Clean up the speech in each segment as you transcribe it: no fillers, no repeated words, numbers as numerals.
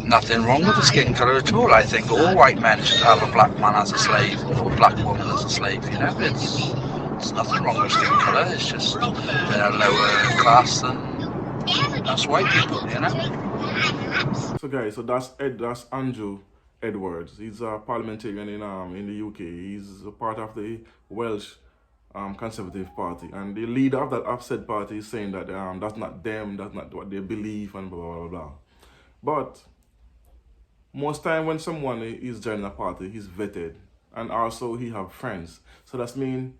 nothing wrong with the skin colour at all. I think all white men should have a black man as a slave or a black woman as a slave. You know, it's nothing wrong with skin colour. It's just they're lower class than us white people. You know. So guys, so that's Andrew Edwards. He's a parliamentarian in the UK. He's a part of the Welsh Conservative Party, and the leader of that upset party is saying that that's not them, that's not what they believe, and blah blah blah. But most time when someone is joining a party, he's vetted, and also he have friends. So that's mean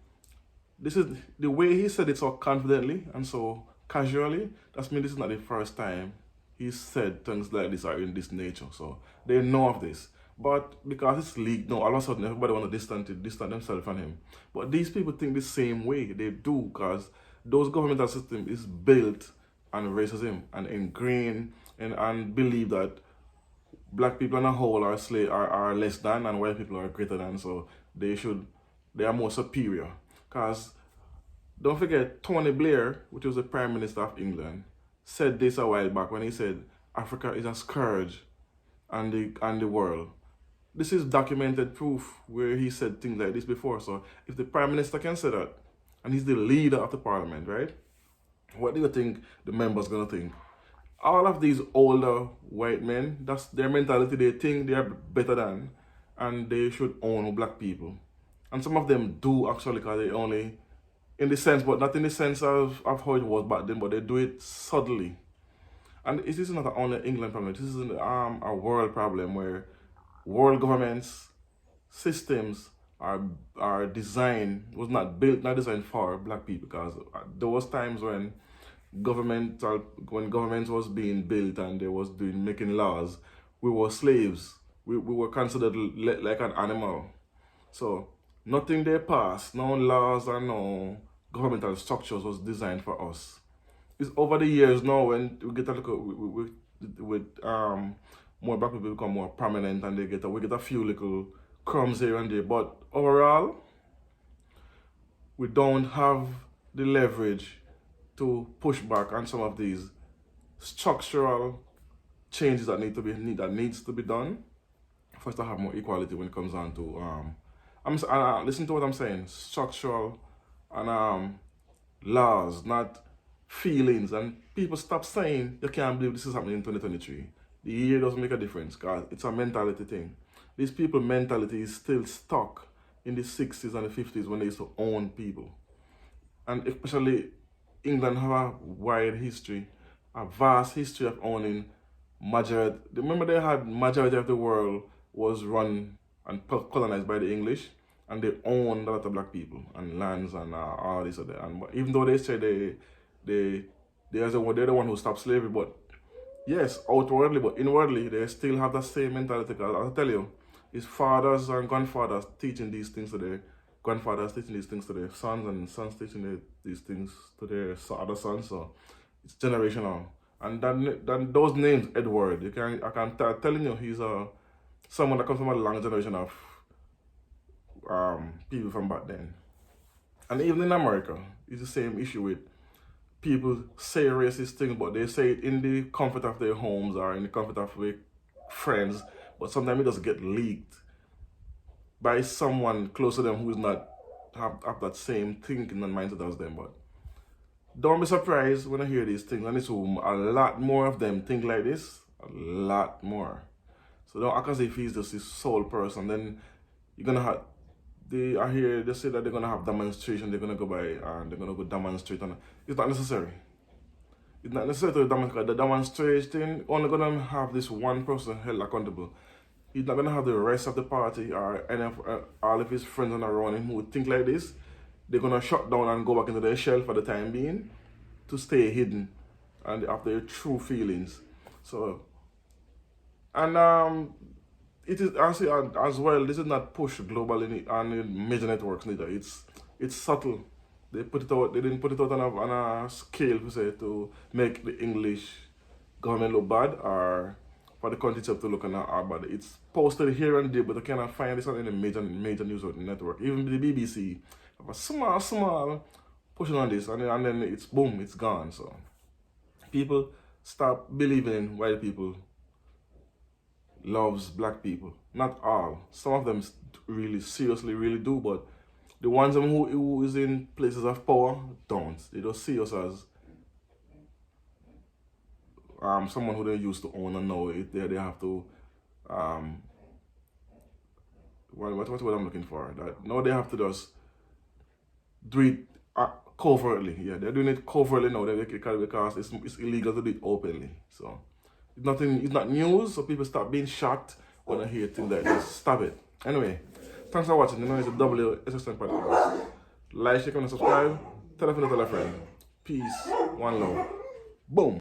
this is the way he said it so confidently and so casually. That's mean this is not the first time he said things like this are in this nature. So they know of this. But because it's leaked now, all of a sudden everybody want to distance themselves from him. But these people think the same way. They do, because those governmental system is built on racism and ingrained and believe that black people on a whole are less than and white people are greater than, so they are more superior. Because don't forget, Tony Blair, which was the Prime Minister of England, said this a while back when he said Africa is a scourge on the world. This is documented proof where he said things like this before. So if the Prime Minister can say that, and he's the leader of the parliament, right? What do you think the members gonna think? All of these older white men, that's their mentality. They think they are better than, and they should own black people. And some of them do actually, because they only, in the sense, but not in the sense of how it was back then, but they do it subtly. And this is not only an England problem. This is a world problem where world governments, systems are designed, was not built, not designed for black people. Because there was times when government was being built and they was making laws, we were slaves. We were considered like an animal. So nothing they passed, no laws or no governmental structures was designed for us. It's over the years now when we get a look with more black people become more prominent and we get a few little crumbs here and there. But overall, we don't have the leverage to push back on some of these structural changes that needs to be done for us to have more equality when it comes on to listen to what I'm saying, structural and laws, not feelings. And people stop saying you can't believe this is happening in 2023. The year doesn't make a difference, because it's a mentality thing. These people mentality is still stuck in the 60s and the 50s when they used to own people. And especially England have a wide history, a vast history of owning majority. Remember, they had majority of the world was run and colonized by the English, and they owned a lot of black people and lands and all this and that. And even though they say they're the one who stopped slavery, but yes, outwardly, but inwardly, they still have that same mentality. Because I tell you, his fathers and grandfathers teaching these things to their grandfathers, teaching these things to their sons, and sons teaching these things to their other sons. So it's generational. And then those names, Edward, I can telling you, he's someone that comes from a long generation of people from back then. And even in America, it's the same issue with people say racist things, but they say it in the comfort of their homes or in the comfort of their friends, but sometimes it does get leaked by someone close to them who is not have that same thinking and mindset as them. But don't be surprised when I hear these things, and it's a lot more of them think like this, a lot more. So don't act as if he's just this sole person. Then you're gonna have I hear they say that they're gonna have demonstration. They're gonna go by and they're gonna go demonstrate, and it's not necessary. It's not necessary to demonstrate. The demonstration only gonna have this one person held accountable. He's not gonna have the rest of the party or all of his friends around him who would think like this. They're gonna shut down and go back into their shell for the time being to stay hidden and have their true feelings. So, and it is actually as well. This is not pushed globally on major networks neither. It's subtle. They put it out. They didn't put it out on a scale to say to make the English government look bad or for the country itself to look bad. It's posted here and there, but I cannot find this on any major news network. Even the BBC have a small pushing on this, and then it's boom, it's gone. So people stop believing in white people loves black people. Not all. Some of them really seriously really do, but the ones who is in places of power don't. They don't see us as someone who they used to own and now they have to what I'm looking for. That now they have to just do it covertly. Yeah, they're doing it covertly now because it's illegal to do it openly. So it's not news, so people stop being shocked when I hear things like this. Stop it. Anyway, thanks for watching. You know, it's a WSSN podcast. Like, share, and subscribe. Tell a friend, tell a friend. Peace. One love. Boom.